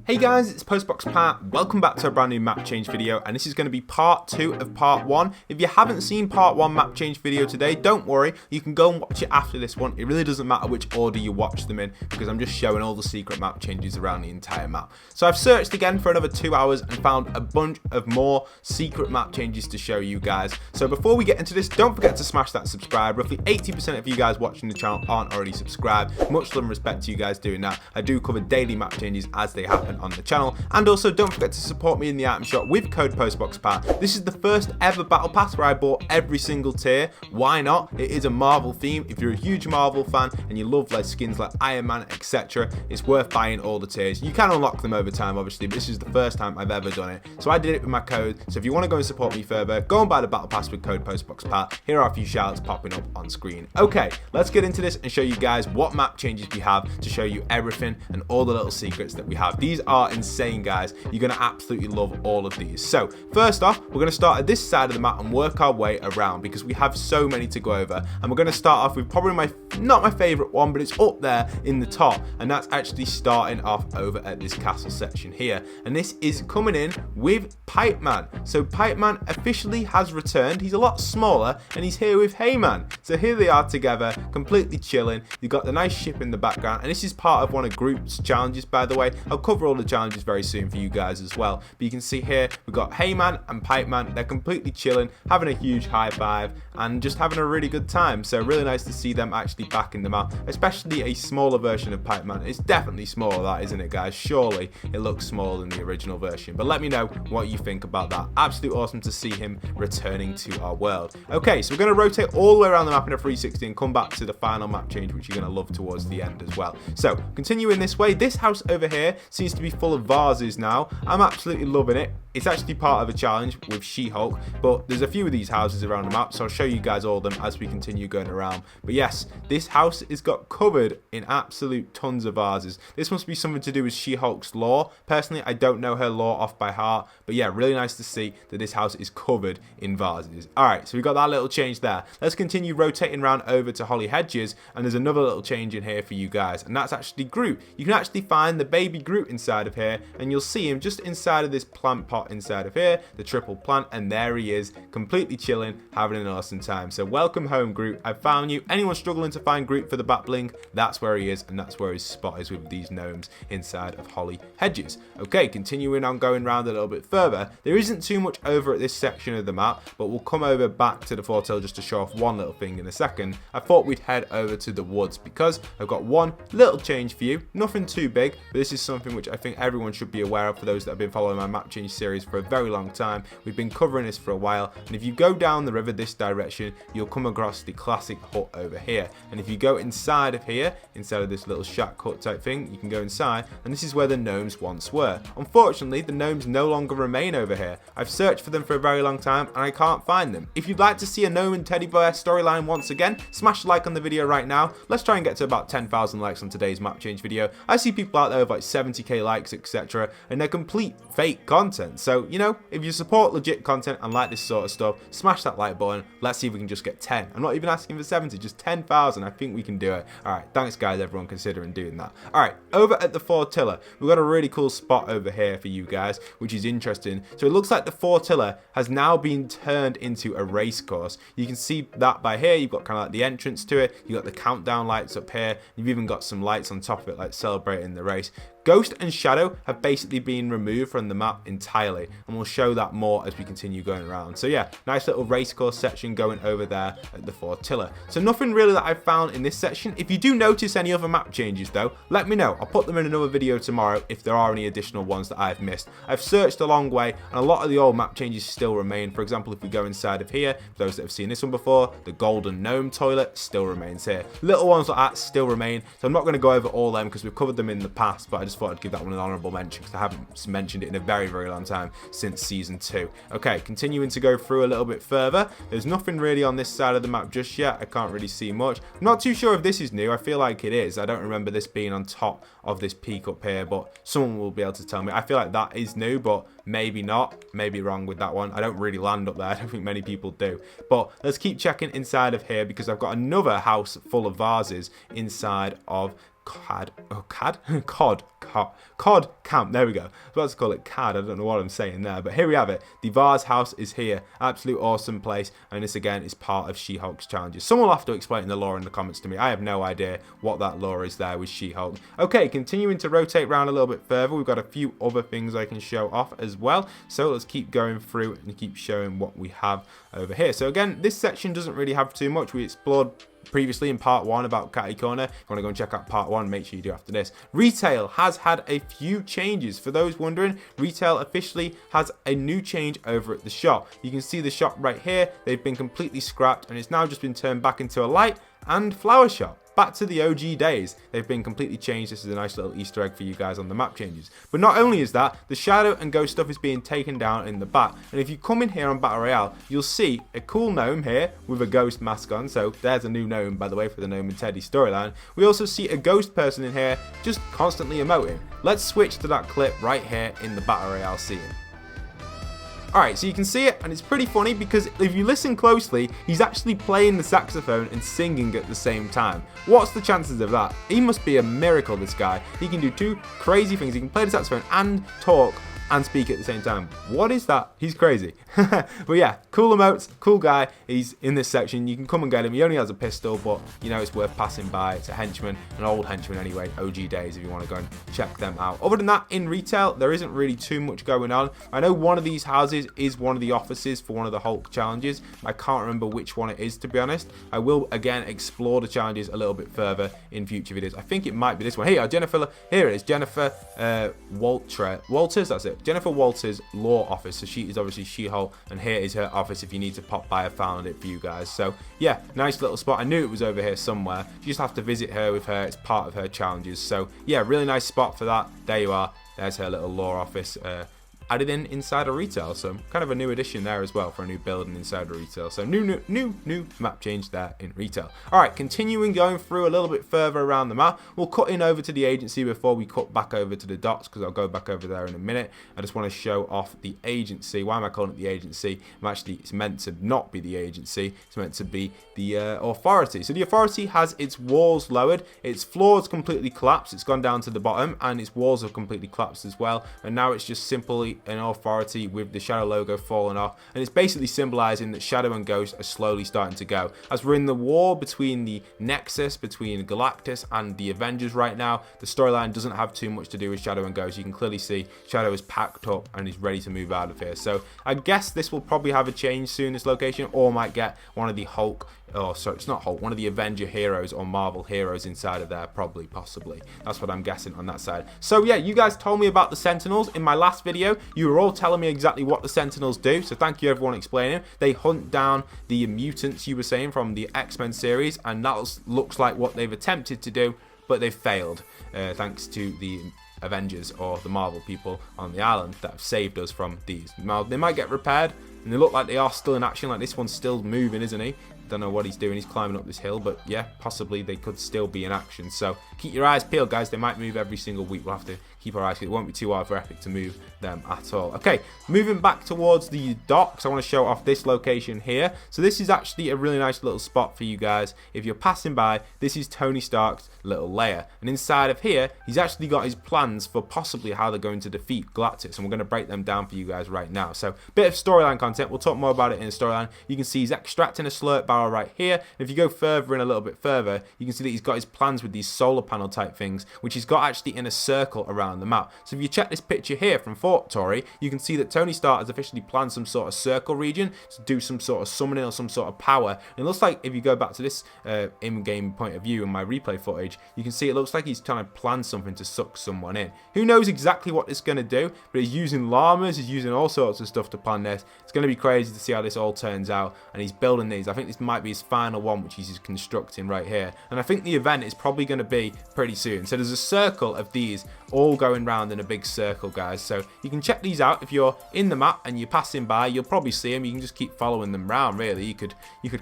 Hey guys, it's postboxpat. Welcome back to a brand new map change video, and this is going to be part 2 of part 1. If you haven't seen part 1 map change video today, don't worry, you can go and watch it after this one. It really doesn't matter which order you watch them in, because I'm just showing all the secret map changes around the entire map. So I've searched again for another 2 hours and found a bunch of more secret map changes to show you guys. So before we get into this, don't forget to smash that subscribe. Roughly 80% of you guys watching the channel aren't already subscribed. Much love and respect to you guys doing that. I do cover daily map changes as they happen on the channel, and also don't forget to support me in the item shop with code postboxpat. This is the first ever battle pass where I bought every single tier. Why not? It is a Marvel theme. If you're a huge Marvel fan and you love like skins like Iron Man, etc., it's worth buying all the tiers. You can unlock them over time obviously, but this is the first time I've ever done it, so I did it with my code. So if you want to go and support me further, go and buy the battle pass with code postboxpat. Here are a few shoutouts popping up on screen. Okay, let's get into this and show you guys what map changes we have to show you everything and all the little secrets that we have. These are insane, guys. You're going to absolutely love all of these. So first off, we're going to start at this side of the map and work our way around because we have so many to go over. And we're going to start off with probably not my favorite one, but it's up there in the top, and that's actually starting off over at this castle section here. And this is coming in with Pipe Man. So Pipe Man officially has returned. He's a lot smaller and he's here with Heyman. So here they are together, completely chilling. You've got the nice ship in the background, and this is part of one of Group's challenges, by the way. I'll cover all the challenges very soon for you guys as well. But you can see here we've got Heyman and Pipe Man. They're completely chilling, having a huge high five and just having a really good time. So really nice to see them actually back in the map, especially a smaller version of Pipe Man. It's definitely smaller, that isn't it, guys? Surely it looks smaller than the original version, but let me know what you think about that. Absolutely awesome to see him returning to our world. Okay, so we're going to rotate all the way around the map in a 360 and come back to the final map change, which you're going to love towards the end as well. So continuing this way, this house over here seems to be full of vases now. I'm absolutely loving it. It's actually part of a challenge with She-Hulk, but there's a few of these houses around the map, so I'll show you guys all of them as we continue going around. But yes, this house is got covered in absolute tons of vases. This must be something to do with She-Hulk's lore. Personally, I don't know her lore off by heart, but yeah, really nice to see that this house is covered in vases. Alright, so we got that little change there. Let's continue rotating around over to Holly Hedges, and there's another little change in here for you guys, and that's actually Groot. You can actually find the baby Groot inside of here, and you'll see him just inside of this plant pot inside of here, the triple plant, and there he is, completely chilling, having an awesome time. So welcome home, Groot. I found you. Anyone struggling to find Groot for the back bling, that's where he is, and that's where his spot is with these gnomes inside of Holly Hedges. Okay, continuing on going around a little bit further, there isn't too much over at this section of the map, but we'll come over back to the foretell just to show off one little thing in a second. I thought we'd head over to the woods because I've got one little change for you. Nothing too big, but this is something which I think everyone should be aware of for those that have been following my map change series for a very long time. We've been covering this for a while, and if you go down the river this direction, you'll come across the classic hut over here. And if you go inside of here, inside of this little shack hut type thing, you can go inside, and this is where the gnomes once were. Unfortunately, the gnomes no longer remain over here. I've searched for them for a very long time, and I can't find them. If you'd like to see a gnome and teddy bear storyline once again, smash a like on the video right now. Let's try and get to about 10,000 likes on today's map change video. I see people out there with like 70k likes, etc., and they're complete fake content. So, you know, if you support legit content and like this sort of stuff, smash that like button. Let's see if we can just get 10. I'm not even asking for 70, just 10,000. I think we can do it. Alright, thanks guys, everyone considering doing that. Alright, over at the Fortilla, we've got a really cool spot over here for you guys, which is interesting. So it looks like the Fortilla has now been turned into a race course. You can see that by here. You've got kind of like the entrance to it. You've got the countdown lights up here. You've even got some lights on top of it, like celebrating the race. Ghost and Shadow have basically been removed from the map entirely, and we'll show that more as we continue going around. So yeah, nice little race course section going over there at the Fortilla. So nothing really that I've found in this section. If you do notice any other map changes though, let me know. I'll put them in another video tomorrow if there are any additional ones that I've missed. I've searched a long way, and a lot of the old map changes still remain. For example, if we go inside of here, for those that have seen this one before, the golden gnome toilet still remains here. Little ones like that still remain, so I'm not going to go over all them because we've covered them in the past, but I just thought I'd give that one an honourable mention because I haven't mentioned it in a very, very long time since season 2. Okay, continuing to go through a little bit further. There's nothing really on this side of the map just yet. I can't really see much. I'm not too sure if this is new. I feel like it is. I don't remember this being on top of this peak up here, but someone will be able to tell me. I feel like that is new, but maybe not. Maybe wrong with that one. I don't really land up there. I don't think many people do. But let's keep checking inside of here because I've got another house full of vases inside of CAD, oh CAD, COD camp, there we go. I was about to call it CAD, I don't know what I'm saying there, but here we have it. The Vars house is here, absolute awesome place, and this again is part of She-Hulk's challenges. Someone will have to explain the lore in the comments to me. I have no idea what that lore is there with She-Hulk. Okay, continuing to rotate around a little bit further, we've got a few other things I can show off as well, so let's keep going through and keep showing what we have over here. So again, this section doesn't really have too much. We explored previously in part 1 about Catty Corner. If you want to go and check out part 1, make sure you do after this. Retail has had a few changes. For those wondering, retail officially has a new change over at the shop. You can see the shop right here. They've been completely scrapped and it's now just been turned back into a light and flower shop. Back to the OG days. They've been completely changed. This is a nice little Easter egg for you guys on the map changes. But not only is that, the shadow and ghost stuff is being taken down in the back. And if you come in here on Battle Royale, you'll see a cool gnome here with a ghost mask on. So there's a new gnome, by the way, for the Gnome and Teddy storyline. We also see a ghost person in here just constantly emoting. Let's switch to that clip right here in the Battle Royale scene. Alright, so you can see it, and it's pretty funny because if you listen closely, he's actually playing the saxophone and singing at the same time. What's the chances of that? He must be a miracle, this guy. He can do two crazy things. He can play the saxophone and talk and speak at the same time. What is that? He's crazy. But yeah, cool emotes, cool guy. He's in this section. You can come and get him. He only has a pistol, but you know it's worth passing by. It's a henchman, an old henchman anyway, OG days if you want to go and check them out. Other than that, in retail, there isn't really too much going on. I know one of these houses is one of the offices for one of the Hulk challenges. I can't remember which one it is, to be honest. I will, again, explore the challenges a little bit further in future videos. I think it might be this one. Here it is, Jennifer Walters, that's it. Jennifer Walters' law office. So she is obviously She-Hulk, and here is her office if you need to pop by. I found it for you guys. So yeah, nice little spot. I knew it was over here somewhere. You just have to visit her with her. It's part of her challenges. So yeah, really nice spot for that. There you are. There's her little law office. Added in inside of retail, so kind of a new addition there as well for a new building inside of retail. So new map change there in retail. All right, continuing going through a little bit further around the map, we'll cut in over to the agency before we cut back over to the docks, because I'll go back over there in a minute. I just want to show off the agency. Why am I calling it the agency? It's meant to not be the agency. It's meant to be the authority. So the authority has its walls lowered, its floors completely collapsed. It's gone down to the bottom, and its walls have completely collapsed as well. And now it's just simply an authority with the Shadow logo falling off, and it's basically symbolizing that Shadow and Ghost are slowly starting to go. As we're in the war between the Nexus, between Galactus and the Avengers right now, the storyline doesn't have too much to do with Shadow and Ghost. You can clearly see Shadow is packed up and is ready to move out of here. So I guess this will probably have a change soon, this location, or might get one of the Hulk, oh sorry, it's not Hulk, one of the Avenger heroes or Marvel heroes inside of there, probably, possibly. That's what I'm guessing on that side. So yeah, you guys told me about the Sentinels in my last video. You were all telling me exactly what the Sentinels do, so thank you everyone explaining. They hunt down the mutants, you were saying, from the X-Men series, and that looks like what they've attempted to do, but they've failed, thanks to the Avengers or the Marvel people on the island that have saved us from these. Now, they might get repaired, and they look like they are still in action, like this one's still moving, isn't he? Don't know what he's doing. He's climbing up this hill, but yeah, possibly they could still be in action. So keep your eyes peeled, guys. They might move every single week. We'll have to keep our eyes peeled. It won't be too hard for Epic to move them at all. Okay, moving back towards the docks, I want to show off this location here. So this is actually a really nice little spot for you guys. If you're passing by, this is Tony Stark's little lair, and inside of here, he's actually got his plans for possibly how they're going to defeat Galactus, and we're going to break them down for you guys right now. So bit of storyline content. We'll talk more about it in the storyline. You can see he's extracting a slurp barrel right here. And if you go further in a little bit further, you can see that he's got his plans with these solar panel type things, which he's got actually in a circle around the map. So if you check this picture here from Fortnite, you can see that Tony Stark has officially planned some sort of circle region to do some sort of summoning or some sort of power. And it looks like if you go back to this in-game point of view in my replay footage, you can see it looks like he's trying to plan something to suck someone in. Who knows exactly what it's going to do, but he's using llamas, he's using all sorts of stuff to plan this. It's going to be crazy to see how this all turns out, and he's building these. I think this might be his final one, which he's constructing right here, and I think the event is probably going to be pretty soon. So there's a circle of these all going round in a big circle, guys. So you can check these out if you're in the map and you're passing by. You'll probably see them. You can just keep following them round, really. You could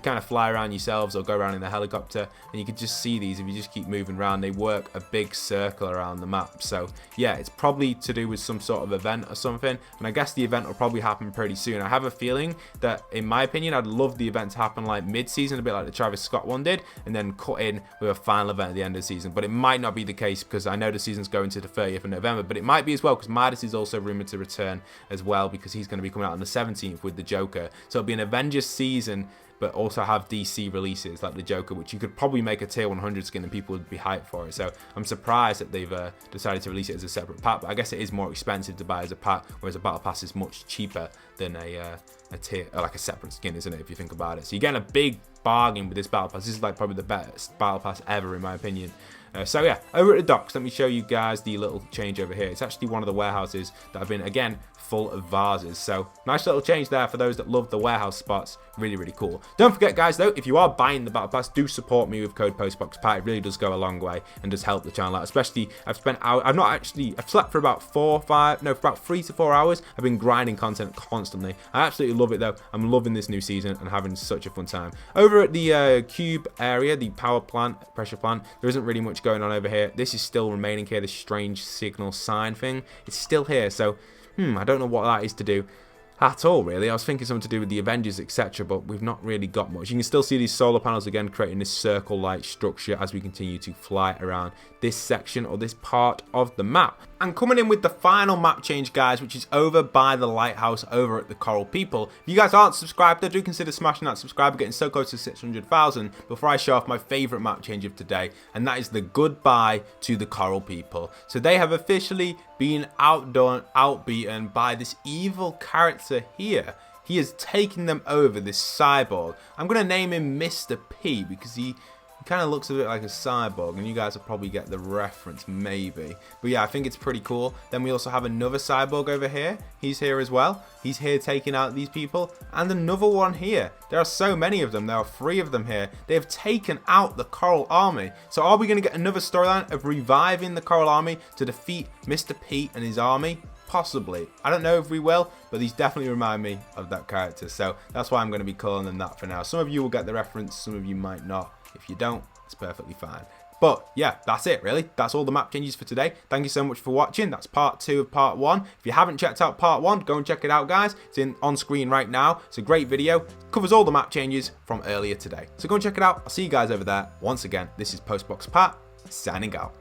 kind of fly around yourselves or go around in the helicopter, and you could just see these if you just keep moving around. They work a big circle around the map. So yeah, it's probably to do with some sort of event or something, and I guess the event will probably happen pretty soon. I have a feeling that, in my opinion, I'd love the event to happen like mid-season, a bit like the Travis Scott one did, and then cut in with a final event at the end of the season. But it might not be the case, because I know the season's going to the 30th of November, but it might be as well, because Midas is also rumored to return as well, because he's going to be coming out on the 17th with the Joker. So it'll be an Avengers season, but also have DC releases like the Joker, which you could probably make a tier 100 skin and people would be hyped for it. So I'm surprised that they've decided to release it as a separate pack, but I guess it is more expensive to buy as a pack, whereas a battle pass is much cheaper than a tier, like a separate skin, isn't it, if you think about it? So you're getting a big bargain with this battle pass. This is like probably the best battle pass ever, in my opinion. So yeah, over at the docks, let me show you guys the little change over here. It's actually one of the warehouses that have been, again, full of vases. So nice little change there for those that love the warehouse spots. Really, really cool. Don't forget, guys, though, if you are buying the battle pass, do support me with code postboxpat. It really does go a long way and does help the channel out. Especially, I've slept for about 3 to 4 hours. I've been grinding content constantly. I absolutely love it, though. I'm loving this new season and having such a fun time. Over at the cube area, the power plant, pressure plant, there isn't really much going on over here. This is still remaining here, this strange signal sign thing. It's still here, so I don't know what that is to do at all, really. I was thinking something to do with the Avengers, etc., but we've not really got much. You can still see these solar panels again, creating this circle-like structure as we continue to fly around this section or this part of the map. And coming in with the final map change, guys, which is over by the lighthouse over at the Coral People. If you guys aren't subscribed, I do consider smashing that subscribe. We're getting so close to 600,000 before I show off my favourite map change of today, and that is the goodbye to the Coral People. So they have officially been outdone, outbeaten by this evil character here. He has taken them over, this cyborg. I'm going to name him Mr. P because he kind of looks a bit like a cyborg, and you guys will probably get the reference, maybe. But yeah, I think it's pretty cool. Then we also have another cyborg over here. He's here as well. He's here taking out these people. And another one here. There are so many of them. There are 3 of them here. They have taken out the Coral Army. So are we going to get another storyline of reviving the Coral Army to defeat Mr. P and his army? Possibly. I don't know if we will, but these definitely remind me of that character. So that's why I'm going to be calling them that for now. Some of you will get the reference, some of you might not. If you don't, it's perfectly fine. But yeah, that's it, really. That's all the map changes for today. Thank you so much for watching. That's part 2 of part 1. If you haven't checked out part 1, go and check it out, guys. It's on screen right now. It's a great video. It covers all the map changes from earlier today. So go and check it out. I'll see you guys over there. Once again, this is postboxpat, signing out.